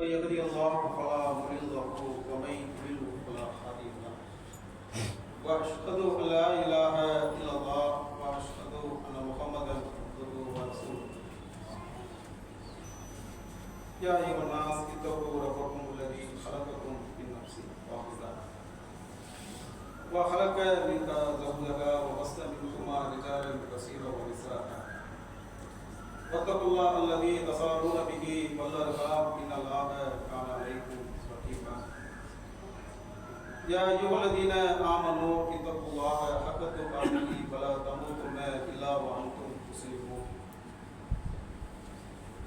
من يهده الله فلا مضل له ومن يضلل فلا هادي له واشهد ان لا اله الا الله واشهد ان محمدا عبده ورسوله يا ايها الناس اتقوا ربكم الذي خلقكم من نفس واحده وخلق منها زوجها وبث منهما رجالا كثيرا ونساء واتقوا الله الذي تساءلون به والارحام ان الله كان عليكم رقيبا يا ايها الذين امنوا اتقوا الله حق تقاته ولا تموتن الا وانتم مسلمون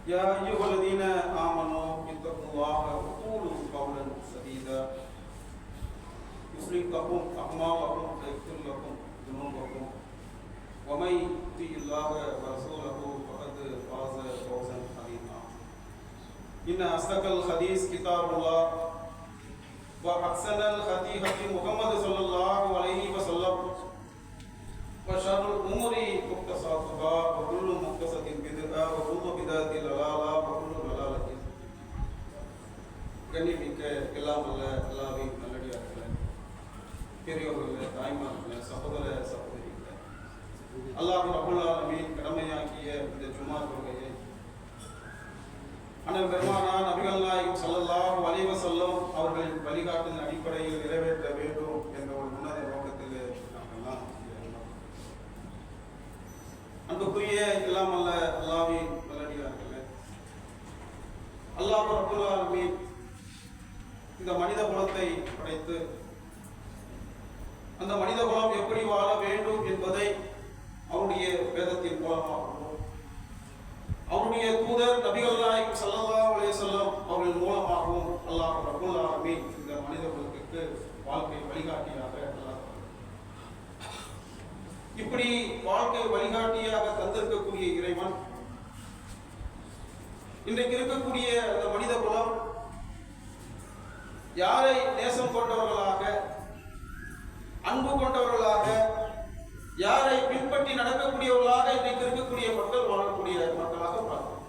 يا ايها الذين امنوا اتقوا الله وقولوا قولا سديدا يصلح لكم اعمالكم ويغفر لكم ذنوبكم ومن يطع الله ورسوله فقد فاز فوزا عظيما ان اصدق الحديث كتاب الله واحسن الهدي هدي محمد صلى الله عليه وسلم وشر الامور محدثاتها وكل محدثة بدعة وكل بدعة ضلالة وكل ضلالة கண்ணியமிக்க எல்லாம் அல்ல அல்லாஹ்வின் நல்லடியார்களே, பெரியோர்களே, தாய்மார்களே, சகோதர சகோதரிகளே, அல்லாஹ் ரப்பல் ஆலமீன் கடமையாக்கிய இந்த ஜும்மா தொழுகையை அண்ணல் பெருமானார் நபிகள் நாயகம் ஸல்லல்லாஹு அலைஹி வஸல்லம் அவர்களின் வழிகாட்டின் அடிப்படையில் நிறைவேற்ற வேண்டும் என்ற ஒரு உன்னத நோக்கத்தில் நாம் எல்லாம் அன்புக்குரிய எல்லாம் அல்ல அல்லாஹ்வின் நல்லடியார்களே, அல்லாஹ் ரப்பல் ஆலமீன் இந்த மனித குலத்தை படைத்து அந்த மனித குலம் எப்படி வாழ வேண்டும் என்பதை அவருடைய வேதத்தின் மூலமாகவும் அவருடைய தூதர் நபிகள் நாயகம் ஸல்லல்லாஹு அலைஹி வஸல்லம் அவர்கள் மூலமாகவும் அல்லாஹ் ரப்பல் ஆலமீன் இந்த மனித குலத்திற்கு வாழ்க்கை வழிகாட்டியாக அல்லாஹ் இப்படி வாழ்க்கை வழிகாட்டியாக தந்திருக்கக்கூடிய இறைவன் இன்றைக்கு இருக்கக்கூடிய அந்த மனித குலம் யாரை நேசம் கொண்டவர்களாக, அன்பு கொண்டவர்களாக, யாரை பின்பற்றி நடக்கக்கூடியவர்களாக இன்றைக்கு இருக்கக்கூடிய மக்கள் வாழக்கூடிய மக்களாக பார்க்கிறோம்.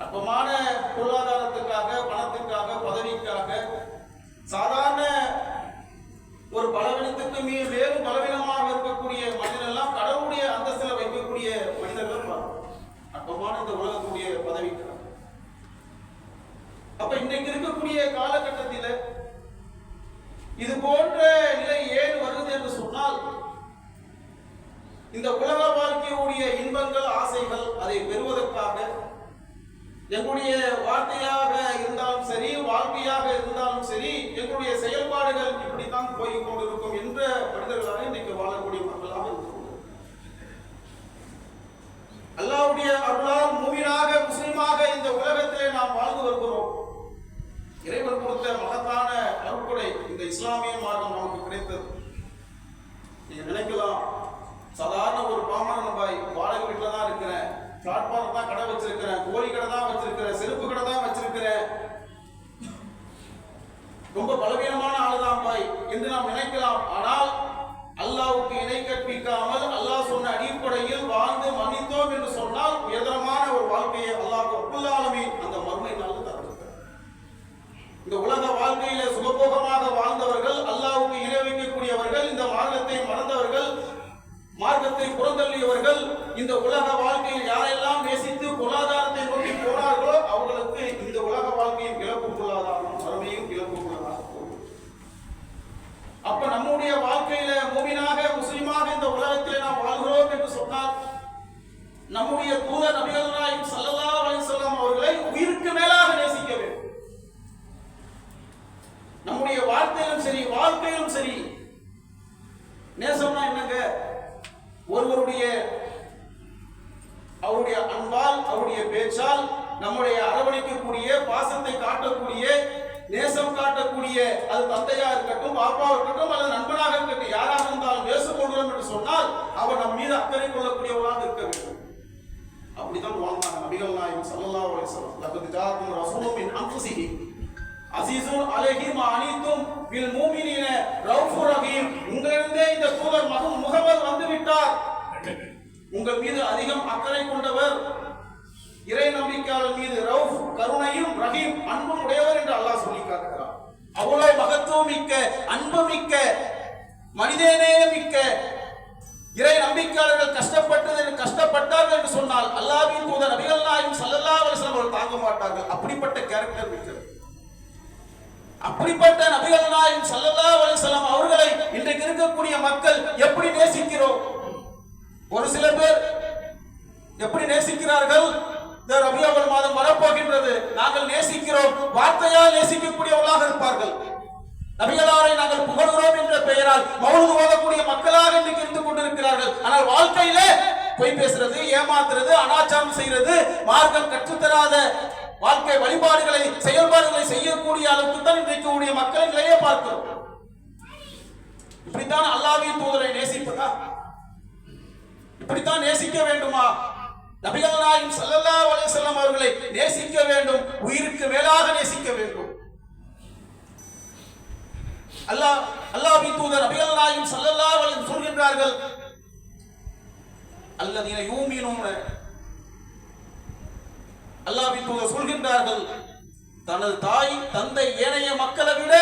அற்பமான பொருளாதாரத்துக்காக, பணத்துக்காக, பதவிக்காக, சாதாரண ஒரு பலவீனத்துக்கு வேறு பலவீனமாக இருக்கக்கூடிய மனிதனெல்லாம் கடவுளுடைய அந்தஸ்தில் வைக்கக்கூடிய மனிதர்கள் பார்க்கிறோம். அற்பமான இந்த உலகக்கூடிய பதவிக்காக. அப்ப இன்றைக்கு இருக்கக்கூடிய காலகட்டத்தில் இது போன்ற நிலை ஏன் வருது என்று சொன்னால், இந்த உலக வாழ்க்கையுடைய இன்பங்கள், ஆசைகள் அதை பெறுவதற்காக எங்களுடைய வார்த்தையாக இருந்தாலும் சரி, வாழ்க்கையாக இருந்தாலும் சரி, எங்களுடைய செயல்பாடுகள் இப்படித்தான் போய் கொண்டிருக்கும் என்ற மனிதர்களாக இன்றைக்கு வாழக்கூடிய மக்களாக இருக்கிறோம். அல்லாஹ்வுடைய அருளால் மூமினாக, முஸ்லிமாக இந்த உலகத்திலே நாம் வாழ்ந்து வருகிறோம். இறைவன் கொடுத்த மகத்தான அருட்கொடை இந்த இஸ்லாமிய மார்க்கம் நமக்கு கிடைத்தது. நீங்க நினைக்கலாம், சாதாரண ஒரு பாமரன் பாய், வாடகை வீட்டில தான் இருக்கிறேன், பிளாட்ஃபார்ம் தான் கடை வச்சிருக்கிறேன், கோழி கடை தான் வச்சிருக்கிறேன், செருப்பு கடை தான் வச்சிருக்கிறேன், ரொம்ப பலவீனமான ஆளுதான் பாய் என்று நாம் நினைக்கலாம். ஆனால் அல்லாஹ்வுக்கு இணை கற்பிக்காமல் அல்லாஹ் சொன்ன அடிப்படையில் வாழ்ந்து மன்னித்தோம் என்று சொன்னால் உயர்தரமான ஒரு வாழ்க்கையை அல்லாஹ் ரப்பல் ஆலமீன் அந்த மறுமை நாளில் தருகிறார். இந்த உலக வாழ்க்கையில சுகபோகமாக வாழ்ந்தவர்கள், அல்லாஹ்வுக்கு இணை வைக்கக்கூடியவர்கள், இந்த மார்க்கத்தை மறந்தவர்கள், மார்க்கத்தை புறந்தள்ளியவர்கள், இந்த உலக வாழ்க்கையில் யாரெல்லாம் நேசித்து பொருளாதாரத்தை நோக்கி போனார்களோ அவர்களுக்கு இந்த உலக வாழ்க்கையின் இழப்பு பொருளாதாரம், மறுமையும் இழப்பு பொருளாதாரம். அப்ப நம்முடைய வாழ்க்கையில மூமினாக, முஸ்லிமாக இந்த உலகத்திலே நாம் வாழ்கிறோம் என்று சொன்னால், நம்முடைய தூதர் நபிகள் நாயகம் ஸல்லல்லாஹு அலைஹி வஸல்லம் அவர்களை உயிருக்கு மேலாக நேசிக்க வேண்டும். நம்முடைய வார்த்தையிலும் சரி, வாழ்க்கையிலும் சரி. நேசம்னா என்னங்க? ஒருவருடைய அவருடைய அன்பால், அவருடைய பேச்சால் நம்முடைய அரவணைக்கக்கூடிய, பாசத்தை காட்டக்கூடிய, நேசம் காட்டக்கூடிய, அது தந்தையா இருக்கட்டும், பாப்பாவா இருக்கட்டும், அல்லது நண்பனாக இருக்கட்டும், யாராக இருந்தாலும் நேசம் என்று சொன்னால் அவர் நம் மீது அக்கறை கொள்ளக்கூடியவராக இருக்க வேண்டும். அப்படித்தான் வாழ்ந்தாங்க நபிகள் நாயகம் ஸல்லல்லாஹு அலைஹி வஸல்லம். லகத் ஜாஅக்கும் ரசூலும் மின் அன்ஃபுஸிஹிம் அஸீஸுன் அலைஹி மா அனீதும் பில் முஃமினீன ரவுஃபுர் ரஹீம். உங்களிடமே இந்த தூதர் முஹம்மது வந்து விட்டார், உங்கள் மீது அதிகம் அக்கறை கொண்டவர், இறை நம்பிக்கையாளர் மீது ரவுஃப் கருணையும், மனிதநேயமிக்க இறை நம்பிக்கையாளர்கள் கஷ்டப்பட்டார்கள் என்று சொன்னால் அல்லாஹ்வின் தூதர் நபிகள் நாயகம் ஸல்லல்லாஹு அலைஹி வஸல்லம் அவர்கள் தாங்க மாட்டார்கள். அப்படிப்பட்ட கேரக்டர் இருக்கிறது. அப்படிப்பட்ட நபிகள் நாயகம் ஸல்லல்லாஹு அலைஹி வஸல்லம் அவர்களை இன்றைக்கு இருக்கக்கூடிய மக்கள் எப்படி நேசிக்கிறோம்? ஒரு சில பேர் எப்படி நேசிக்கிறார்கள்? இந்த ரபியுல் மாதம் வரப்போகின்றது, நாங்கள் நேசிக்கிறோம், வார்த்தையால் நேசிக்கக்கூடியவர்களாக இருப்பார்கள். நபிகளாரை நாங்கள் புகழ்கிறோம் என்ற பெயரால் மௌலிது ஓதக்கூடிய மக்களாக இன்றைக்கு இருந்து கொண்டிருக்கிறார்கள். ஆனால் வாழ்க்கையில பொய் பேசுறது, ஏமாத்துறது, அனாச்சாரம் செய்யறது, மார்க்கம் கற்றுத்தராத வாழ்க்கை வழிபாடுகளை செயல்பாடுகளை செய்யக்கூடிய அளவுக்கு தான் இன்றைக்கு உடைய மக்களை நிலையை பார்க்கிறோம். இப்படித்தான் அல்லாஹ்வின் தூதரை நேசிப்பதா? இப்படித்தான் நேசிக்க வேண்டுமா? நபிகள் நாயகம் ஸல்லல்லாஹு அலைஹி வஸல்லம் அவர்களை நேசிக்க வேண்டும், உயிருக்கு மேலாக நேசிக்க வேண்டும். அல்லாஹ்வின் தூதர் நபிகள் நாயகம் ஸல்லல்லாஹு அலைஹி வஸல்லம் சொல்கின்றார்கள், அல்லதீன யூமினூன, அல்லாஹ்வின் தூதர் சொல்கின்றார்கள், தனது தாய் தந்தை ஏனைய மக்களை விட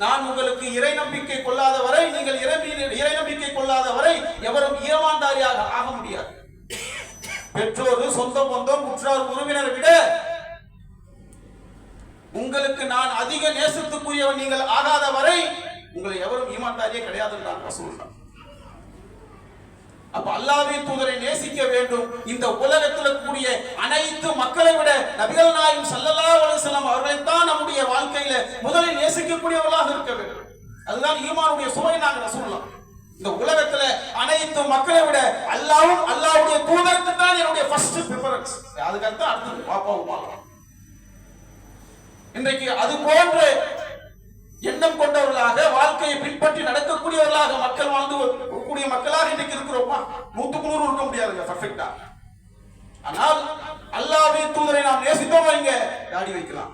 நான் உங்களுக்கு இறை நம்பிக்கை கொள்ளாத வரை, நீங்கள் இறை நம்பிக்கை கொள்ளாத வரை எவரும் ஈமான்தாரியாக ஆக முடியாது. பெற்றோர், சொந்த பந்தம், உற்றார் உறவினரை விட உங்களுக்கு நான் அதிக நேசத்துக்குரியவன் நீங்கள் ஆகாத வரை உங்களை எவரும் ஈமான்தாரியே கிடையாது என்றார் ரசூலுல்லாஹ். அப்ப அல்லாஹ்வின் தூதரை நேசிக்க வேண்டும். இந்த உலகத்தில் கூடிய அனைத்து மக்களை விட நபிகள் நாயகம் ஸல்லல்லாஹு அலைஹி வஸல்லம் அவர்களை தான் நம்முடைய வாழ்க்கையில முதலில் நேசிக்கக்கூடியவர்களாக இருக்க வேண்டும். அதுதான் ஈமானுடைய சுவை. நாங்கள் சொல்லலாம், இந்த உலகத்துல அனைத்து மக்களை விட அல்லாஹ்வும் அல்லாஹ்வுடைய தூதருக்கு தான் என்னுடைய ஃபர்ஸ்ட் பிரெஃபரன்ஸ். அதுக்கு அடுத்து பாப்பாவும். இன்றைக்கு அது போன்ற எண்ணம் கொண்டவர்களாக வாழ்க்கையை பின்பற்றி நடக்கக்கூடியவர்களாக மக்கள் வாழ்ந்து கூடிய மக்களாக இன்றைக்கு இருக்கிறோமா? 100க்கு 100 இருக்க முடியாதுங்க பர்ஃபெக்ட்டா. ஆனால் அல்லாஹ்வின் தூதரை நாம் நேசித்தோம், இங்க தாடி வைக்கலாம்,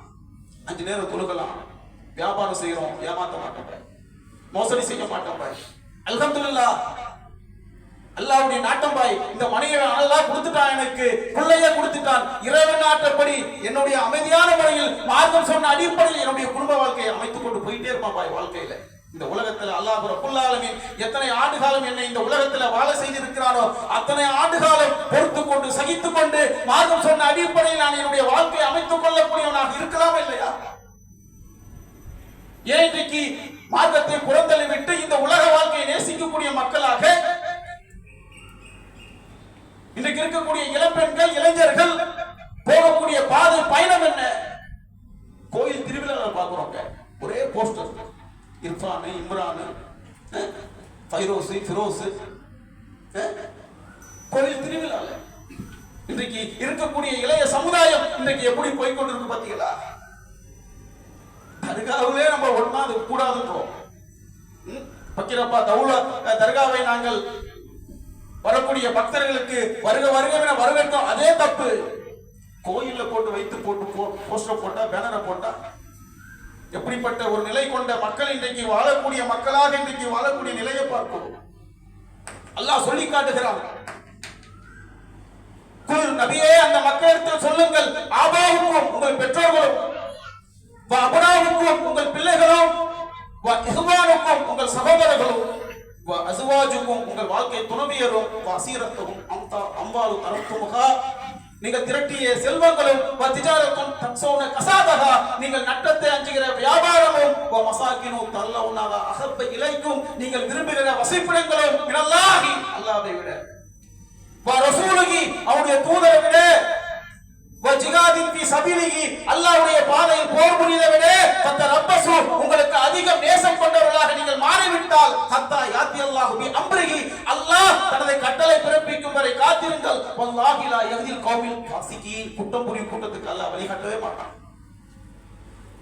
5 நேரம் தொழுகலாம், வியாபாரம் செய்யறோம், ஏமாத்த மாட்டோம், மோசடி செய்ய மாட்டோம். அல்ஹம்துலில்லாஹ், அல்லாஹ்வுடைய நாட்டம் பாய். இந்த மனைவியை அல்லாஹ் கொடுத்துட்டான், எனக்கு பிள்ளைய கொடுத்துட்டான். இறைவன் நாட்டப்படி என்னுடைய அமைதியான முறையில் மார்க்கம் சொன்ன அடிப்படையில் என்னுடைய குடும்ப வாழ்க்கையை அமைத்துக் கொண்டு போயிட்டே இருப்பான் பாய். வாழ்க்கையில இந்த உலகத்துல அல்லாஹ் ரப்புல் ஆலமீன் எத்தனை ஆண்டு காலம் என்னை இந்த உலகத்துல வாழ செய்திருக்கிறானோ அத்தனை ஆண்டு காலம் பொறுத்துக் கொண்டு சகித்துக் கொண்டு மார்க்கம் சொன்ன அடிப்படையில் நான் என்னுடைய வாழ்க்கையை அமைத்துக் கொள்ளக்கூடியவனாக இருக்கலாமா இல்லையா? ஏன் இன்றைக்கு மார்க்கத்தை புறந்தள்ளி விட்டு இந்த உலக வாழ்க்கையை நேசிக்கக்கூடிய மக்களாக இன்றைக்கு இருக்கக்கூடிய இளம்பெண்கள், இளைஞர்கள் போகக்கூடிய பாதை பயணம் என்ன? கோயில் திருவிழா பார்க்கிறோம், ஒரே போஸ்டர், இர்ஃபான், இம்ரான், ஃபைரோஸ், ஃபிரோஸ், கோயில் திருவிழா. இன்றைக்கு இருக்கக்கூடிய இளைய சமுதாயம் இன்றைக்கு எப்படி போய்கொண்டிருக்கு பார்த்தீங்களா? தர்காவிலே நம்ம ஒண்ணா அது கூடாதுன்றோம். பக்கிரப்பா தௌலா தர்காவை நாங்கள் வரக்கூடிய பக்தர்களுக்கு வருக வருக என வரவேற்கும், அதே தப்பு. கோயில்ல போட்டு வைத்து போஸ்டர் போட்டா, பேனரை போட்டா, எப்படிப்பட்ட ஒரு நிலை கொண்ட மக்கள் இன்றைக்கு வாழக்கூடிய மக்களாக இன்றைக்கு வாழக்கூடிய நிலையை பார்க்கிறோம். அல்லாஹ் சொல்லி காட்டுகிறான், குல் நபியே அந்த மக்களிடத்தில் சொல்லுங்கள், ஆபாவுக்கும் உங்கள் பெற்றோர்களும், அபனாவுக்கும் உங்கள் பிள்ளைகளும், இஹ்வானுக்கும் உங்கள் சகோதரர்களும், அஸ்வாஜுக்கும் உங்கள் வாழ்க்கை துணைவியரும், வசீரத்துக்கும் அம்வாலு தரத்துமுகா நீங்கள் திரட்டிய செல்வங்களும், வதிஜாரத்தும் தக்ஸௌன கஸாதஹா நீங்கள் நட்டத்தை அஞ்சுகிற வியாபாரமும், வமசாகினு தல்லவுனஹா அஹப்ப இலைக்கும் நீங்கள் விரும்புகிற வசிப்பிடங்களும், மினல்லாஹி அல்லாஹ்வை விட, வரசூலுஹி அவருடைய தூதரை விட, வஜிகாதின் ஃபீ சபீலிஹி அல்லாஹ்வுடைய பாதையில் போர் புரிவதை விட, ஃபதரப்பசு உங்களுக்கு அதிகம் நேசம் கொண்டவர்களாக நீங்கள் மாறிவிட்டால், ஹத்தா யாத்தி அல்லாஹு பி அம்ரிஹி அல்லாஹ் தனது கட்டளை பிறப்பிக்கும் வரை காத்திருங்கள். வல்லாஹி லா யஹ்தில் கௌமில் ஃபாஸிகீன் குற்றம் புரியும் கூட்டத்துக்கு அல்லாஹ் வழிகாட்டவே மாட்டான்.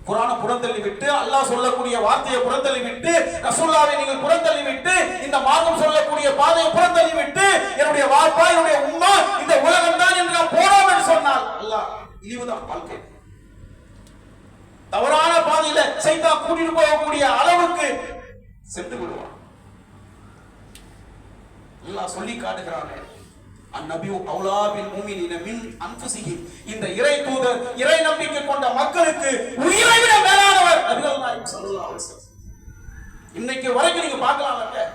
குர்ஆனை புறந்தள்ளி விட்டு, அல்லாஹ் சொல்லக்கூடிய வார்த்தையை புறந்தள்ளி விட்டு, ரசூலுல்லாஹ்வை நீங்கள் புறந்தள்ளி விட்டு, இந்த மார்க்கம் சொல்லக்கூடிய பாதையை புறந்தள்ளி விட்டு, என்னுடைய வாப்பா என்னுடைய உம்மா இந்த உலகம் தான் என்று நாம் போறோம் என்று சொன்னால் அல்லாஹ் இழிவுதான் வாழ்க்கை. தவறான பாதையில சைத்தான் கூட்டிட்டு போகக்கூடிய அளவுக்கு சென்று விடுவான். அல்லாஹ் சொல்லி காட்டுகிறான், அந்நபியு அவுலா பில் முஃமினீன மின் அன்ஃபுஸிஹிம் இந்த இறை தூதர் இறை நம்பிக்கை கொண்ட மக்களுக்கு உயிரை விட மேலானவர் நபிகள் நாயகம் ஸல்லல்லாஹு அலைஹி வஸல்லம். இன்னைக்கு வரைக்கும் நீங்க பார்க்கலாம்ல,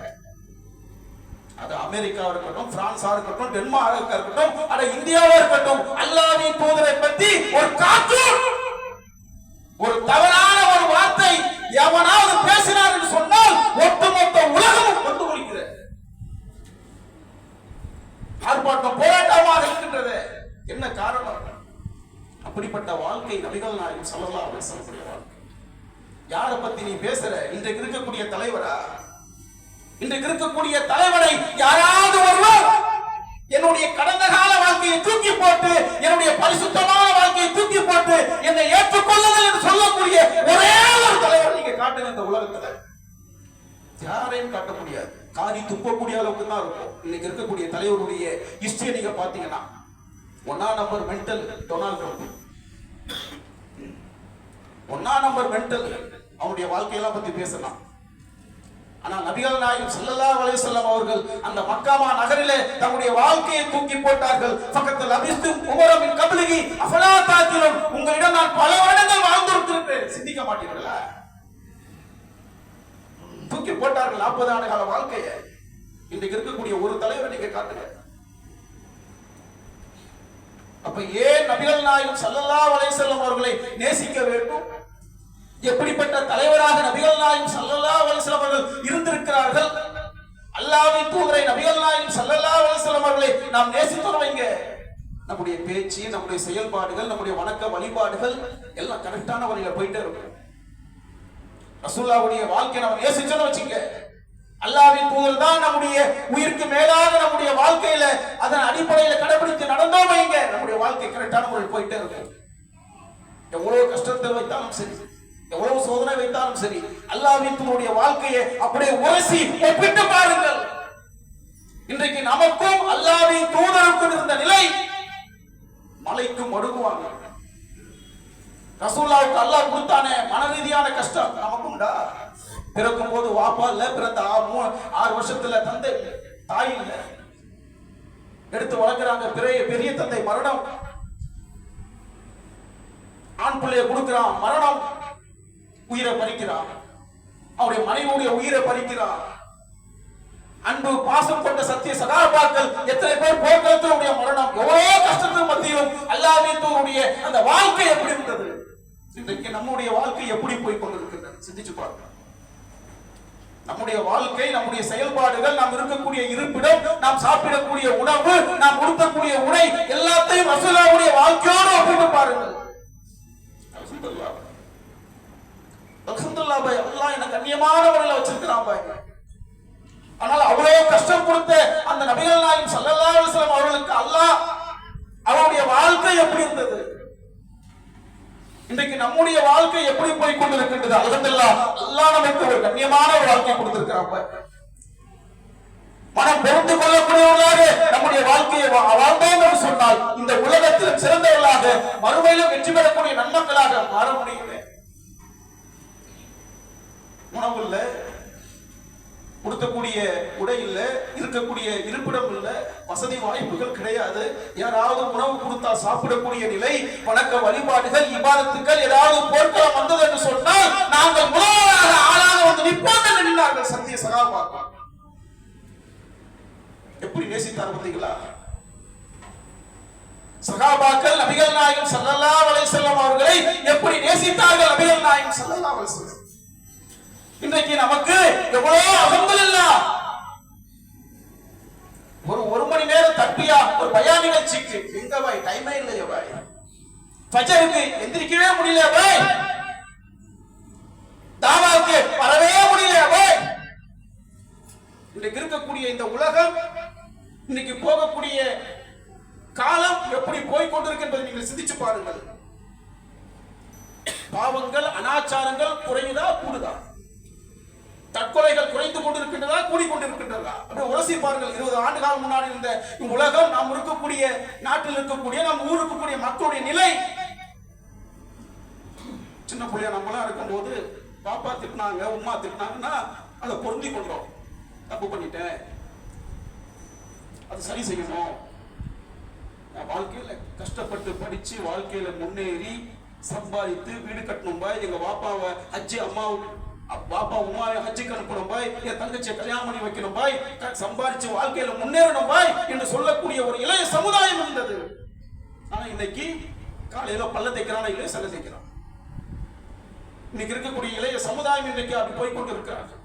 அமெரிக்கா இருக்கட்டும், பிரான்ஸா இருக்கட்டும், டென்மார்க்கா இருக்கட்டும், அட இந்தியாவா இருக்கட்டும், அல்லாஹ்வின் தூதரை பத்தி ஒரு கார்ட்டூன், ஒரு தவறான ஒரு வார்த்தை எவனாவது பேசினார் என்று சொன்னால் ஒட்டுமொத்த உலகமும் கொண்டு குளிக்கிறது. ஆர்ப்பாட்டம் போராட்டமாக இருக்கின்றது. என்ன காரணம்? அப்படிப்பட்ட வாழ்க்கை நபிகள் நாயகம் ஸல்லல்லாஹு அலைஹி வஸல்லம் வாழ்க்கை. யாரை பத்தி நீ பேசுற? இன்றைக்கு இருக்கக்கூடிய தலைவரா? இன்றைக்கு இருக்கக்கூடிய தலைவரை யாராவது ஒருவர் என்னுடைய கடந்த கால வாழ்க்கையை தூக்கி போட்டு, என்னுடைய பரிசுத்தமான வாழ்க்கையை தூக்கி போட்டு என்னை ஏற்றுக்கொள்ளுங்கள் என்று சொல்லக்கூடிய ஒரே ஒரு தலைவர் நீங்க காட்டுங்க இந்த உலகத்துல. யாரையும் காட்ட முடியாது. காரி துப்பக்கூடிய அளவுக்கு தான் இருக்கும். இன்னைக்கு இருக்கக்கூடிய தலைவருடைய ஹிஸ்டரியை நீங்க பாத்தீங்கன்னா, 1 number mental Donald Trump, 1 number mental. அவருடைய வாழ்க்கையெல்லாம் பத்தி பேசலாம். ஆனா நபிகள் நாயகம் ஸல்லல்லாஹு அலைஹி வஸல்லம் அவர்கள் அந்த மக்காமா நகரிலே தங்களுடைய வாழ்க்கையை தூக்கி போட்டார்கள். ஃபக்கத் லபிஸ்து உமர மின் கப்லிஹி அஃபலா தாகிலுன், உங்களிடம் நான் பல வருடங்கள் வாழ்ந்திருக்கிறேன், சிந்திக்க மாட்டீர்களா? தூக்கி போட்டார்கள் 40 ஆண்டு கால வாழ்க்கையை. இன்றைக்கு இருக்கக்கூடிய ஒரு தலைவர் நீங்க காட்டுங்க. அப்ப ஏன் நபிகள் நாயகம் ஸல்லல்லாஹு அலைஹி வஸல்லம் அவர்களை நேசிக்க வேண்டும்? எப்படிப்பட்ட தலைவராக நபிகள் நாயகம் ஸல்லல்லாஹு அலைஹி வஸல்லம் அவர்கள் இருந்திருக்கிறார்கள்? அல்லாஹ்வின் தூதரை நபிகள் நாயகம் ஸல்லல்லாஹு அலைஹி வஸல்லம் அவர்களை நாம் நேசித்தோம் வைங்க, நம்முடைய பேச்சு, நம்முடைய செயல்பாடுகள், நம்முடைய வணக்க வழிபாடுகள் எல்லாம் கரெக்டான வழியில போயிட்டே இருக்கும். ரசூலுல்லாஹ்வுடைய வாழ்க்கையை நம்ம நேசிச்சோம்னு வச்சுங்க, அல்லாஹ்வின் தூதர் தான் நம்முடைய உயிருக்கு மேலாக நம்முடைய வாழ்க்கையில அதன் அடிப்படையில கடைபிடித்து நடந்தோம் வைங்க, நம்முடைய வாழ்க்கை கரெக்டான முறையில் போயிட்டே இருக்கும். எவ்வளவு கஷ்டத்தை வைத்தாலும் சரி, எவ்வளவு சோதனை வைத்தாலும் சரி, அல்லாஹ்வின் தூதருடைய வாழ்க்கையை அப்படியே உரசி ஒப்பிட்டு பாருங்கள். இன்றைக்கு நமக்கும் அல்லாஹ்வின் தூதருக்கும் இருந்த நிலை மலைக்கும் அடுக்குவாங்க. ரசூலுல்லாஹ்வுக்கு அல்லாஹ் கொடுத்தானே மன ரீதியான கஷ்டம் நமக்கு உண்டா? பிறக்கும் போது வாப்பா இல்ல, பிறந்த 6 வருஷத்துல தந்தை தாய் இல்ல, எடுத்து வளர்க்கிறாங்க, பெரிய தந்தை மரணம், ஆண் பிள்ளைய கொடுக்கிறான், மரணம், உயிரை பறிக்கிறான், அவருடைய மனைவியுடைய உயிரை பறிக்கிறான். அன்பு பாசம் கொண்ட சத்திய சகாபாக்கள் எத்தனை பேர் போர்க்களத்தினுடைய மரணம், எவ்வளவு கஷ்டத்தின் மத்தியிலும் அல்லாஹ்வின் தூதருடைய அந்த வாழ்க்கை எப்படி இருந்தது? இன்றைக்கு நம்முடைய வாழ்க்கை எப்படி போய் கொண்டிருக்கிறது? சிந்திச்சு பாருங்க. நம்முடைய வாழ்க்கை, நம்முடைய செயல்பாடுகள், நாம் இருக்கக்கூடிய இருப்பிடம், நாம் சாப்பிடக்கூடிய உணவு, நாம் உடுத்தக்கூடிய உடை எல்லாத்தையும் ரசூலுல்லாஹ்வுடைய வாழ்க்கையோடு ஒப்பிட்டு பாருங்கள். அல்ஹம்துலில்லாஹ், அல்ஹம்துலில்லாஹ் பாய், அல்லாஹ் என்ன கண்ணியமான முறையில் வச்சிருக்கிறான் பாய். ஆனால் அவ்வளவு கஷ்டம் கொடுத்த அந்த நபிகள் நாயகம் ஸல்லல்லாஹு அலைஹி வஸல்லம் அவர்களுக்கு அல்லாஹ் அவருடைய வாழ்க்கை எப்படி இருந்தது? இன்றைக்கு நம்முடைய வாழ்க்கை எப்படி போய் கொண்டிருக்கின்றது? அல்ஹம்துலில்லாஹ், அல்லாஹ் நமக்கு ஒரு கண்ணியமான ஒரு வாழ்க்கை கொடுத்திருக்கிறான். மனம் பொறுத்து கொள்ளக்கூடியவர்களாக நம்முடைய வாழ்க்கையை வாழ்ந்தோம் என்று சொன்னால் இந்த உலகத்திலும் சிறந்தவர்களாக, மறுமையிலும் வெற்றி பெறக்கூடிய நன்மக்களாக மாற முடியும். உணவு இல்ல, உடுத்தக்கூடிய உடை இல்ல, இருக்கக்கூடிய இருப்பிடம் இல்ல, வசதி வாய்ப்புகள் கிடையாது. யாராவது உணவு கொடுத்தா சாப்பிடக்கூடிய நிலை, வணக்க வழிபாடுகள், இபாதத்துக்கள், ஏதாவது போர்க்களம் வந்தது என்று சொன்னால் நாங்கள் முதலாக ஆளாக வந்து நிற்போம் என்று நின்றார்கள் சத்திய சகாபாக்கள். எப்படி நேசித்தார் பார்த்தீங்களா? சகாபாக்கள் நபிகள் நாயகம் ஸல்லல்லாஹு அலைஹி வஸல்லம் அவர்களை எப்படி நேசித்தார்கள்? நபிகள் நாயகம் ஸல்லல்லாஹு அலைஹி வஸல்லம். இன்றைக்கு நமக்கு எவ்வளவு அல்ஹம்துலில்லாஹ், ஒரு மணி நேரம் தப்பியா ஒரு பயான் நிகழ்ச்சிக்கு எங்க பாய் டைமே இல்லையே பாய், ஃபஜருக்கு எந்திரிக்கவே முடியல பாய், தாவாவுக்கு வரவே முடியல பாய். இன்றைக்கு இருக்கக்கூடிய இந்த உலகம், இன்னைக்கு போகக்கூடிய காலம் எப்படி போய் கொண்டிருக்கின்றது நீங்கள் சிந்திச்சு பாருங்கள். பாவங்கள், அனாச்சாரங்கள் குறையுதா கூடுதா? தற்கொலைகள் குறைந்து கொண்டிருக்கின்றதா கூடிக்கொண்டிருக்கின்றதா? அப்படி உரசி பாருங்கள். 20 ஆண்டு காலம் முன்னாடி இருந்த உலகம், நாம் இருக்கக்கூடிய நாட்டில் இருக்கக்கூடிய, நம் ஊருக்கு இருக்கக்கூடிய மக்களுடைய நிலை. சின்ன பிள்ளையா நம்மளாம் இருக்கும் போது பாப்பா திட்டினாங்க, உமா திட்டினாங்கன்னா அதை பொருந்தி கொண்டோம். தப்பு பண்ணிட்டேன், அது சரி செய்யணும். வாழ்க்கையில கஷ்டப்பட்டு படிச்சு வாழ்க்கையில முன்னேறி சம்பாதித்து வீடு கட்டணும் பாய், எங்க பாப்பாவை ஹஜ்ஜி பாப்பா உமாவை ஹஜ்ஜுக்கு அனுப்பணும் பாய், என் தங்கச்சியை கல்யாணம் பண்ணி வைக்கணும் பாய், சம்பாதிச்சு வாழ்க்கையில முன்னேறணும் பாய் என்று சொல்லக்கூடிய ஒரு இளைய சமுதாயம் இருந்தது. ஆனா இன்னைக்கு காலையில பல்ல தைக்கிறான், இல்லையே சல்ல தைக்கிறான். இன்னைக்கு இருக்கக்கூடிய இளைய சமுதாயம் இன்றைக்கு அப்படி போய்கொண்டு இருக்கிறார்கள்.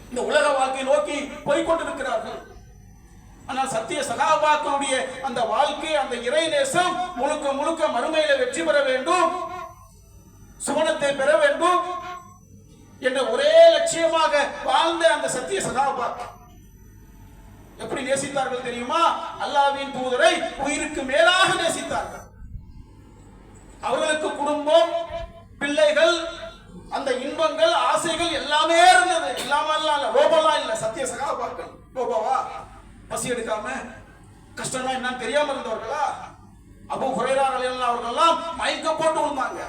இந்த உலக வாழ்க்கை நோக்கி போய்கொண்டிருக்கிறார்கள். ஆனால் சத்திய சகாபாக்களுடைய அந்த வாழ்க்கை, அந்த இறை நேசம் முழுக்க முழுக்க மறுமையில வெற்றி பெற வேண்டும், சுவனத்தை பெற வேண்டும் என்ற ஒரே லட்சியமாக வாழ்ந்த அந்த சத்திய சகாபாக்கள் எப்படி நேசித்தார்கள் தெரியுமா? அல்லாஹ்வின் தூதரை உயிருக்கு மேலாக நேசித்தார்கள். அவர்களுக்கு குடும்பம், பிள்ளைகள், அந்த இன்பங்கள், ஆசைகள் எல்லாமே இருந்தது. இல்லாம ரோபோலாம் இல்ல. சத்திய சகாபாக்கள் ரோபோவா? பசி எடுக்காம கஷ்டம்னா என்னன்னு தெரியாம இருந்தவர்களா? அபூ ஹுரைரா ரலியல்லாஹு அன்ஹு அவர்கள்லாம் மயக்கம் போட்டு விழுந்தாங்க.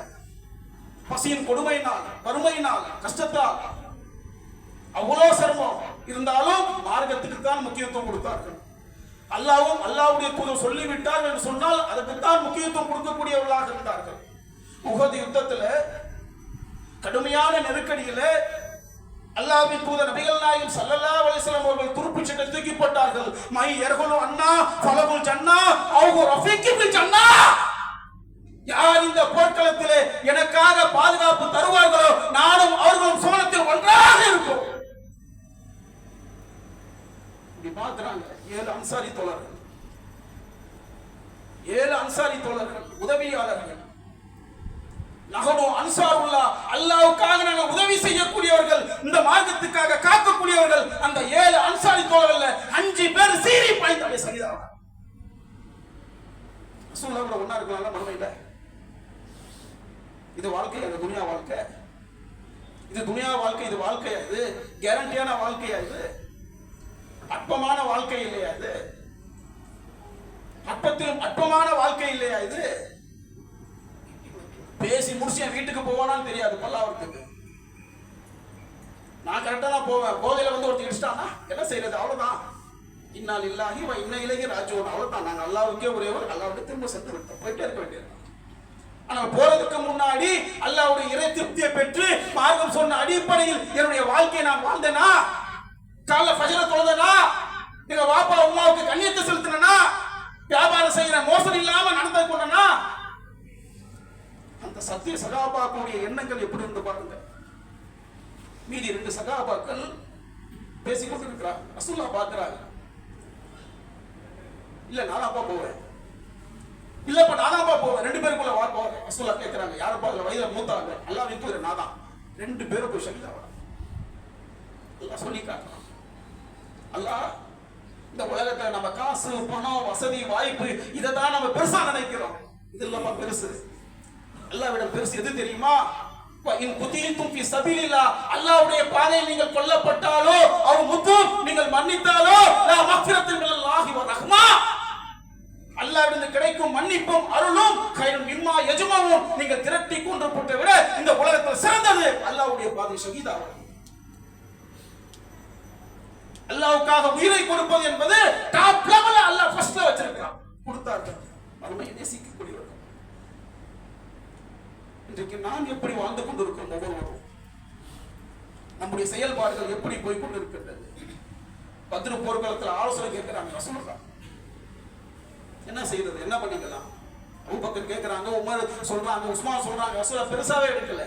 பசியின் கொடுமையினால், வறுமையினால், கஷ்டத்தால் அவ்வளவு சிரமம் இருந்தாலும் மார்க்கத்துக்கு தான் முக்கியத்துவம் கொடுத்தார்கள். அல்லாஹ்வும் அல்லாஹ்வுடைய தூதர் சொல்லிவிட்டார் என்று சொன்னால் அதற்குத்தான் முக்கியத்துவம் கொடுக்கக்கூடியவர்களாக இருந்தார்கள். உஹது யுத்தத்துல கடுமையான நெருக்கடியில அல்லாஹ்வின் தூதர் நபிகள் நாயகம் ஸல்லல்லாஹு அலைஹி வஸல்லம் அவர்கள் துருப்புச் சட்டை தூக்கி போட்டார்கள். மை யர்ஹுலு அன்னா ஃபலகுல் ஜன்னா அவு ரஃபீகி பில் ஜன்னா. யார் இந்த போர்க்களத்திலே எனக்காக பாதுகாப்பு தருவார்களோ நானும் அவர்களும் சுவனத்தில் ஒன்றாக இருப்போம். இப்படி பார்க்கிறாங்க 7 அன்சாரி தோழர்கள், 7 அன்சாரி தோழர்கள், உதவியாளர்கள். நஹனு அன்சாருல்லாஹ், அல்லாஹ்வுக்காக நாங்கள் உதவி செய்யக்கூடியவர்கள், இந்த மார்க்கத்துக்காக காக்கக்கூடியவர்கள். அந்த 7 அன்சாரி தோழர்கள்ல 5 பேர் சீறி பாய்ந்தாலே சரிதான். ரசூலுல்லாஹ் கூட ஒண்ணா இருக்கலாம்ல மறுமையில. இது வாழ்க்கை, அது துனியா வாழ்க்கை. இது துனியா வாழ்க்கை, இது வாழ்க்கையா? இது கேரண்டியான வாழ்க்கையா? இது அற்பமான வாழ்க்கை இல்லையா? இது அற்பத்திலும் அற்பமான வாழ்க்கை இல்லையா? இது பேசி முடிச்சு வீட்டுக்கு போவானான்னு தெரியாது பல்லாவரத்துக்கு. நான் கரெக்டா தான் போவேன். போதையில வந்து ஒருத்தர் இடிச்சிட்டானா என்ன செய்யறது? அவ்வளவுதான். இன்னா லில்லாஹி வ இன்னா இலைஹி ராஜிஊன். அவ்வளவுதான். நாங்க அல்லாஹ்வுக்கே ஒரே ஒரு அல்லாஹ்வுடைய திரும்ப செத்து விட்டோம், போயிட்டே இருக்க வேண்டியது. ஆனால் போறதுக்கு முன்னாடி அல்லாஹ்வுடைய இறை திருப்தியை பெற்று மார்க்கம் சொன்ன அடிப்படையில் என்னுடைய வாழ்க்கையை நான் வாழ்ந்தேனா, காலைல ஃபஜ்ர தொழுதேனா, எங்க வாப்பா அம்மாவுக்கு கண்ணியத்தை செலுத்தினா, வியாபாரம் செய்யற மோசடி இல்லாம நடந்து கொண்டனா, அந்த சத்திய சகாபாக்களுடைய எண்ணங்கள் எப்படி இருந்து பாருங்க. மீதி 2 சகாபாக்கள் பேசிக்கொண்டு இருக்கிறாங்க. ரசூலுல்லாஹ் பார்க்கிறாங்க. இல்ல நானாப்பா போவேன், இல்லப்பா நானாப்பா போவேன். 2 பேருக்குள்ள வார்த்தை. ரசூலுல்லாஹ் கேட்கிறாங்க, யாரப்பா அதுல வயதுல மூத்தாங்க? அல்லாஹ்வின் தூதர் நான் தான். 2 பேரும் போய் ஷஹீதாவாங்க. அல்லாஹ் சொல்லி காட்டுறான். அல்லாஹ் இந்த உலகத்துல நம்ம காசு, பணம், வசதி, வாய்ப்பு இதை தான் நம்ம பெருசா நினைக்கிறோம். இது இல்லப்பா பெருசு. அல்லாஹ்விடம் பெருசு எது தெரியுமா? இன் குதீதும் ஃபீ சபீலில்லாஹ், அல்லாஹ்வுடைய பாதையில் நீங்கள் கொல்லப்பட்டாலோ அவ் முத்தும் நீங்கள் மன்னித்தாலோ லா மக்ஃபிரத்து மினல்லாஹி வ ரஹ்மா, அல்லாஹ்விடம் கிடைக்கும் மன்னிப்பும் அருளும் கைரும் மிம்மா யஜ்மூன், நீங்கள் திரட்டி கொன்று போட்ட விட இந்த உலகத்தில் சிறந்தது அல்லாஹ்வுடைய பாதை ஷஹீதாவது. அல்லாஹ்வுக்காக உயிரை கொடுப்பது என்பது டாப் லெவல்ல அல்லாஹ் ஃபர்ஸ்ட்ல வச்சிருக்கான். கொடுத்தார்கள். மறுமையை நேசிக்கக்கூடியவர்கள். இன்றைக்கு நாம் எப்படி வாழ்ந்து கொண்டிருக்கிறோம்? ஒவ்வொருவரும் நம்முடைய செயல்பாடுகள் எப்படி போய் கொண்டிருக்கிறது? பத்ரு போர்க்களத்தில் ஆலோசனை கேட்கிறாங்க. ரசூலுல்லாஹ் என்ன செய்யறது, என்ன பண்ணிக்கலாம்? அபூபக்கர் கேட்கிறாங்க, உமர் சொல்றாங்க, உஸ்மான் சொல்றாங்க. ரசூலுல்லாஹ் பெருசாவே எடுக்கல.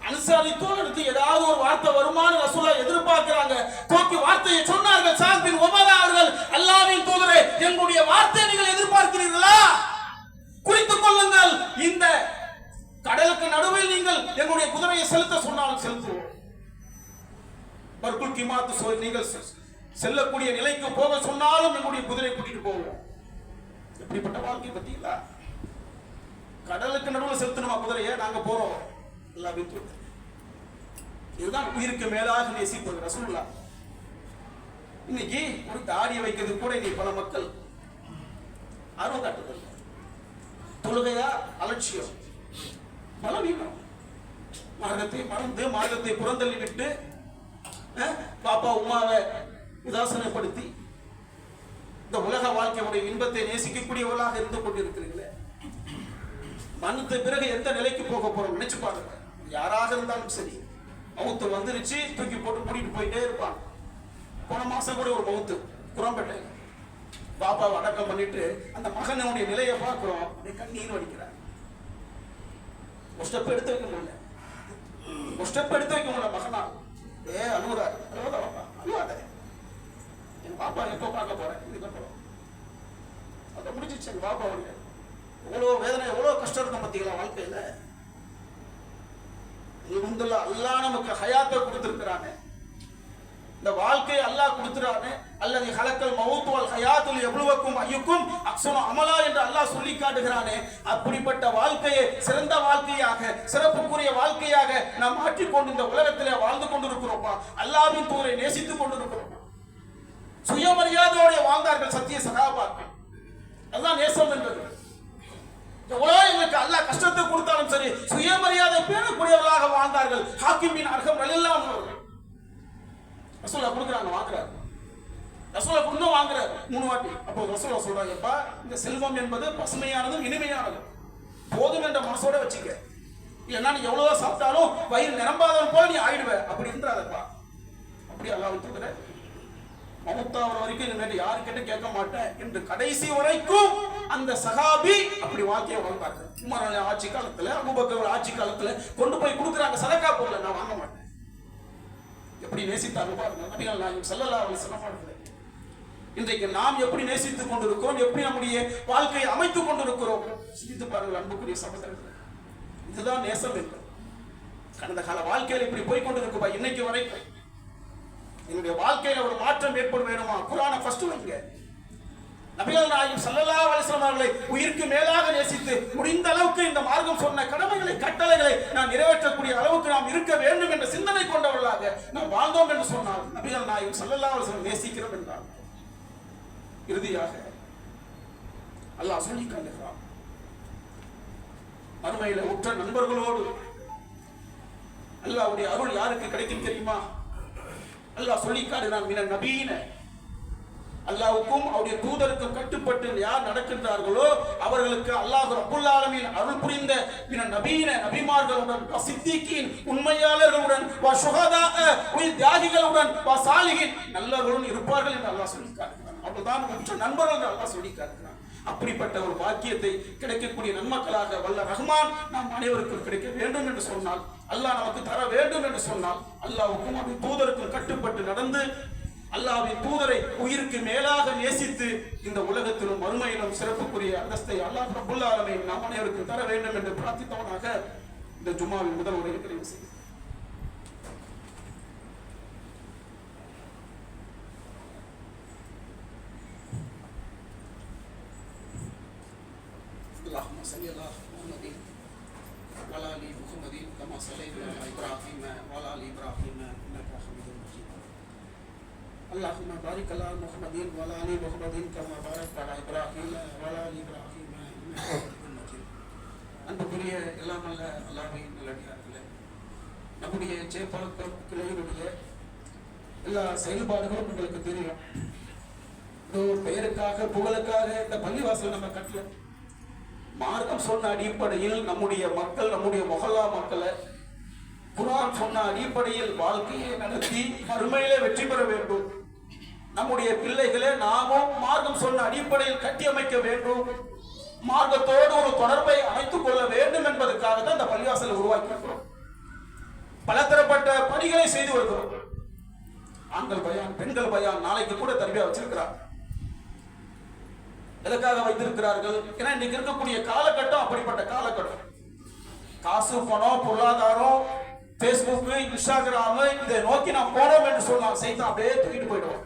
அன்சாரி தோழருக்கு ஏதாவது ஒரு வார்த்தை வருமானு ரசூலுல்லாஹ் எதிர்பார்க்கிறாங்க. தூக்கி வார்த்தையை சொன்னார்கள். சாத் பின் உபதா அவர்கள், அல்லாஹ்வின் தூதரே, எங்களுடைய வார்த்தையை நீங்கள் எதிர்பார்க்கிறீர்களா? குறித்துக் கொள்ளுங்கள். இந்த கடலுக்கு நடுவில் நீங்கள் எங்களுடைய குதிரையை செலுத்த சொன்னாலும் செலுத்துவோம். பர்குல் கிமாத்து நீங்கள் செல்லக்கூடிய நிலைக்கு போக சொன்னாலும் எங்களுடைய குதிரை கூட்டிட்டு போவோம். எப்படிப்பட்ட வாழ்க்கை பத்தீங்களா? கடலுக்கு நடுவில் செலுத்தணுமா குதிரையை? நாங்க போறோம். இதுதான் உயிருக்கு மேலாக நேசிப்பது ரசூலுல்லாஹ். இன்னைக்கு ஒரு தாடியை வைக்கிறது கூட இன்னைக்கு பல மக்கள் ஆர்வம் காட்டுதல். தொழுகையா அலட்சியம், பலவீனம், மார்க்கத்தை மறந்து மார்க்கத்தை புறந்தள்ளி விட்டு பாப்பா உமாவை உதாசனப்படுத்தி இந்த உலக வாழ்க்கையுடைய இன்பத்தை நேசிக்கக்கூடியவர்களாக இருந்து கொண்டிருக்கிறீங்களே, மன்னத்து பிறகு எந்த நிலைக்கு போக போறோம் நினைச்சு பாருங்க. யாராக இருந்தாலும் சரி, மவுத்து வந்துருச்சு, தூக்கி போட்டு கூட்டிட்டு போயிட்டே இருப்பாங்க. போன மாசம் கூட ஒரு மவுத்து குரம்பேட்டை, பாப்பாவை அடக்கம் பண்ணிட்டு அந்த மகனுடைய நிலையை பார்க்கிறோம், கண்ணீர் வடிக்கிறார். ஒரு ஸ்டெப் எடுத்து வைக்க முடியல, ஒரு ஸ்டெப் எடுத்து வைக்க முடியல. மகனா அழுகுறாரு, அழுவாத, என் பாப்பா எப்போ பார்க்க போறேன், இதுக்கப்புறம் அதை முடிஞ்சிச்சு. எங்க பாப்பா எவ்வளோ வேதனை, எவ்வளோ கஷ்டம் இருக்கும் பார்த்தீங்களா வாழ்க்கையில. அல்லாஹ் நமக்கு ஹயாத்தை கொடுத்திருக்கிறானே, இந்த வாழ்க்கையை அல்லாஹ் கொடுத்துறானே. அல்லது ஹலக்கல் மவுத் வல் ஹயாத்துல் யப்லுவக்கும் அய்யுக்கும் அஹ்ஸனு அமலா என்று அல்லாஹ் சொல்லி காட்டுகிறானே. அப்படிப்பட்ட வாழ்க்கையை சிறந்த வாழ்க்கையாக, சிறப்புக்குரிய வாழ்க்கையாக நாம் மாற்றிக்கொண்டு இந்த உலகத்திலே வாழ்ந்து கொண்டிருக்கிறோமா? அல்லாஹ்வின் தூரை நேசித்துக் கொண்டிருக்கிறோமா? சுயமரியாதையோடு வாழ்ந்தார்கள் சத்திய சகாபாக்கள். அதுதான் நேசம் என்பது. எவ்வளவு எங்களுக்கு அல்லாஹ் கஷ்டத்தை கொடுத்தாலும் சரி, சுயமரியாதை பேணக்கூடியவர்களாக வாழ்ந்தார்கள். ஹாக்கிம் பின் அர்கம் ரலியல்லாஹு அன்ஹு ரசூலா கொடுக்குறாங்க, வாங்குறாரு. ரசூலா கொடுத்தும் வாங்குறாரு 3 வாட்டி. அப்போ ரசூலா சொல்றாங்கப்பா, இந்த செல்வம் என்பது பசுமையானதும் இனிமையானதும், போதும் என்ற மனசோட வச்சுக்க, இல்லைன்னா நீ எவ்வளவு சாப்பிட்டாலும் வயிறு நிரம்பாதவன் போல நீ ஆயிடுவ, அப்படி என்றாதப்பா. அப்படி அல்லாஹ் தூக்குற மவுத்தாவர வரைக்கும் இனிமேல் யாரு கிட்ட கேட்க மாட்டேன் என்று கடைசி வரைக்கும் அந்த சஹாபி அப்படி வாழ்க்கையை வாழ்ந்தாங்க. உமர் ஆட்சி காலத்துல, அபூபக்கர் ஆட்சி காலத்துல கொண்டு போய் கொடுக்குறாங்க சதக்கா பொருளை, நான் வாங்க மாட்டேன். எப்படி நேசித்தாங்க பாருங்க நபிகள் நாயகம் ஸல்லல்லாஹு அலைஹி வஸல்லம். இன்றைக்கு நாம் எப்படி நேசித்துக் கொண்டிருக்கிறோம், எப்படி நம்முடைய வாழ்க்கையை அமைத்துக் கொண்டிருக்கிறோம், சிந்தித்து பாருங்கள் அன்புக்குரிய சகோதரர்களே. இதுதான் நேசம் என்பது. கடந்த கால வாழ்க்கையில் இப்படி போய் கொண்டிருக்குப்பா. இன்னைக்கு வரைக்கும் என்னுடைய வாழ்க்கையில ஒரு மாற்றம் ஏற்பட வேணுமா? குர்ஆனை ஃபர்ஸ்ட் வைங்க. நபிகள் நாயகம் ஸல்லல்லாஹு அலைஹி வஸல்லம் அவர்களை உயிருக்கு மேலாக நேசித்து முடிந்த அளவுக்கு இந்த மார்க்கம் சொன்ன கடமைகளை, கட்டளைகளை நான் நிறைவேற்றக்கூடிய அளவுக்கு நாம் இருக்க வேண்டும் என்ற சிந்தனை கொண்டவர்களாக நாம் வாழ்ந்தோம் என்று சொன்னால் நபிகள் நாயகம் ஸல்லல்லாஹு அலைஹி வஸல்லம் நேசிக்கிறோம் என்றார். இறுதியாக அல்லாஹ் சொல்லி காட்டுகிறான், மறுமையில உற்ற நண்பர்களோடு அல்லாஹ்வுடைய அருள் யாருக்கு கிடைக்கும் தெரியுமா? அல்லாஹ் சொல்லி காட்டுகிறான், மின நபீன, அல்லாஹ்வுக்கும் அவருடைய தூதருக்கும் கட்டுப்பட்டு யார் நடக்கின்றார்களோ அவர்களுக்கு அல்லாஹ் ரப்புல் ஆலமீன் அருள் புரிந்த மின நபீன, நபிமார்களுடன், சித்திகீன் உண்மையாளர்களுடன், சுஹதா உயிர் தியாகிகளுடன், சாலிஹீன் நல்லவர்களுடன் இருப்பார்கள் என்று அல்லாஹ் சொல்லி காட்டுகிறான். அவர்தான் உற்ற நண்பர்கள் என்று அல்லாஹ் சொல்லி காட்டுகிறான். அப்படிப்பட்ட ஒரு பாக்கியத்தை கிடைக்கக்கூடிய நன்மக்களாக வல்ல ரஹ்மான் நாம் அனைவருக்கும் கிடைக்க வேண்டும் என்று சொன்னால், அல்லாஹ் நமக்கு தர வேண்டும் என்று சொன்னால், அல்லாஹ்வுக்கும் அவருடைய தூதருக்கும் கட்டுப்பட்டு நடந்து அல்லாஹ்வின் தூதரை உயிருக்கு மேலாக நேசித்து இந்த உலகத்திலும் மறுமையிலும் சிறப்புக்குரிய அந்தஸ்தை அல்லாஹ் ரப்புல் ஆலமீன் நாம் அனைவருக்கும் தர வேண்டும் என்று பிரார்த்தித்தவனாக இந்த ஜும்மாவின் முதல் உரையை நிறைவு செய்கிறேன். اللهم صل على محمد وعلى ال محمد كما صليت على ابراهيم وعلى ال ابراهيم انك حميد مجيد. اللهم بارك على محمد وعلى ال محمد كما باركت على ابراهيم وعلى ال ابراهيم انك حميد مجيد. அன்புக்குரிய எல்லாம் அல்ல அல்லாஹ்வின் நல்லடியார்களே, நம்முடைய சேப்பாக்கம் கிளையினுடைய எல்லா செயல்பாடுகளும் உங்களுக்கு தெரியும். பெயருக்காக புகழுக்காக இந்த பள்ளிவாசல் நம்ம கட்டல. மார்க்கம் சொன்ன அடிப்படையில் நம்முடைய மக்கள், நம்முடைய மொஹல்லா மக்களை குர்ஆன் சொன்ன அடிப்படையில் வாழ்க்கையை நடத்தி மறுமையிலே வெற்றி பெற வேண்டும். நம்முடைய பிள்ளைகளை நாமும் மார்க்கம் சொன்ன அடிப்படையில் கட்டியமைக்க வேண்டும். மார்க்கத்தோடு ஒரு தொடர்பை அமைத்துக் கொள்ள வேண்டும் என்பதற்காக தான் இந்த பள்ளிவாசலை உருவாக்கி இருக்கிறோம். பலதரப்பட்ட பணிகளை செய்து வருகிறோம். ஆண்கள் பயான், பெண்கள் பயான், நாளைக்கு கூட தர்பியா வச்சிருக்கிறார். எதற்காக வைத்திருக்கிறார்கள்? ஏன்னா இன்னைக்கு இருக்கக்கூடிய காலகட்டம் அப்படிப்பட்ட காலகட்டம். காசு, பணம், பொருளாதாரம், பேஸ்புக், இன்ஸ்டாகிராம் இதை நோக்கி நாம் போனோம் என்று சொன்னால் சைத்தான் அப்படியே தூக்கிட்டு போயிடுவோம்.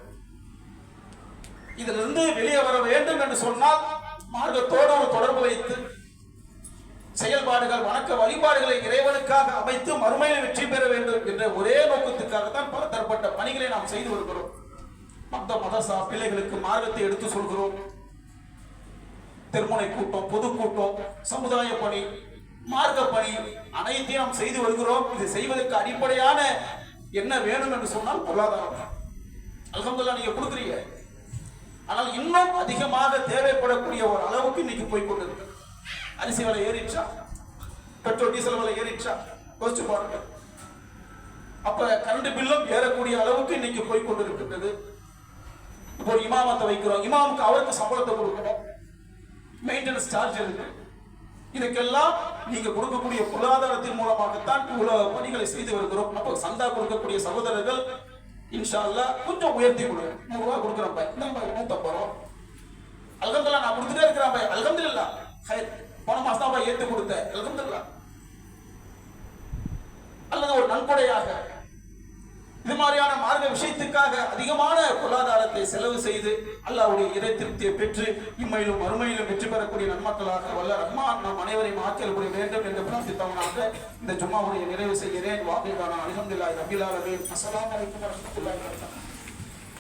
இதுல இருந்து வெளியே வர வேண்டும் என்று சொன்னால் மார்க்கத்தோடு ஒரு தொடர்பு வைத்து செயல்பாடுகள், வணக்க வழிபாடுகளை இறைவனுக்காக அமைத்து மறுமையில் வெற்றி பெற வேண்டும் என்ற ஒரே நோக்கத்துக்காகத்தான் பல தரப்பட்ட பணிகளை நாம் செய்து வருகிறோம். மதரசா பிள்ளைகளுக்கு மார்க்கத்தை எடுத்து சொல்கிறோம். திருமுனை கூட்டம், பொதுக்கூட்டம், சமுதாய பணி, மார்க்க பணி அனைத்தையும் நாம் செய்து வருகிறோம். இது செய்வதற்கு அடிப்படையான என்ன வேணும் என்று சொன்னால் பொருளாதாரம். அல்ஹம்துலில்லாஹ் நீங்க கொடுக்குறீங்க. ஆனால் இன்னும் அதிகமாக தேவைப்படக்கூடிய ஒரு அளவுக்கு இன்னைக்கு போய் கொண்டிருக்கு. அரிசி விலை ஏறிச்சா, பெட்ரோல் டீசல் விலை ஏறிச்சா, யோசிச்சு பாருங்க. அப்ப கரண்ட் பில்லும் ஏறக்கூடிய அளவுக்கு இன்னைக்கு போய் கொண்டிருக்கின்றது. இப்போ ஒரு இமாமத்தை வைக்கிறோம், இமாமுக்கு அவருக்கு சம்பளத்தை கொடுக்கணும், மெயின்டெனன்ஸ் சார்ஜ் இருக்கு. இதுக்கெல்லாம் நீங்க கொடுக்கக்கூடிய பொருளாதாரத்தின் மூலமாகத்தான் இவ்வளவு பணிகளை செய்து வருகிறோம். அப்போ சந்தா கொடுக்கக்கூடிய சகோதரர்கள் இன்ஷா அல்லாஹ் கொஞ்சம் உயர்த்தி கொடுங்க. 100 ரூபாய் கொடுக்குறேன் பாய், இந்த 150 ரூபா அல்ஹம்துலில்லாஹ் நான் கொடுத்துட்டே இருக்கிறேன் பாய், அல்ஹம்துலில்லாஹ். போன மாசம் தான் பாய் ஏத்து கொடுத்தேன், அல்ஹம்துலில்லாஹ். அல்லது ஒரு நன்கொடையாக இது மாதிரியான மார்க்க விஷயத்துக்காக அதிகமான பொருளாதாரத்தை செலவு செய்து அல்லாஹ்வுடைய இறை திருப்தியை பெற்று இம்மையிலும் மறுமையிலும் வெற்றி பெறக்கூடிய நன்மக்களாக வல்ல ரஹ்மான் நம் அனைவரையும் ஆக்கியல் புரிய வேண்டும் என்று பிரார்த்தித்தவனாக இந்த ஜும்மாவுடைய நிறைவு செய்கிறேன். வாபிகான அல்ஹம்துலில்லாஹி ரப்பில் ஆலமீன். அஸ்ஸலாமு அலைக்கும் வரஹ்மத்துல்லாஹி வபரகாத்துஹு.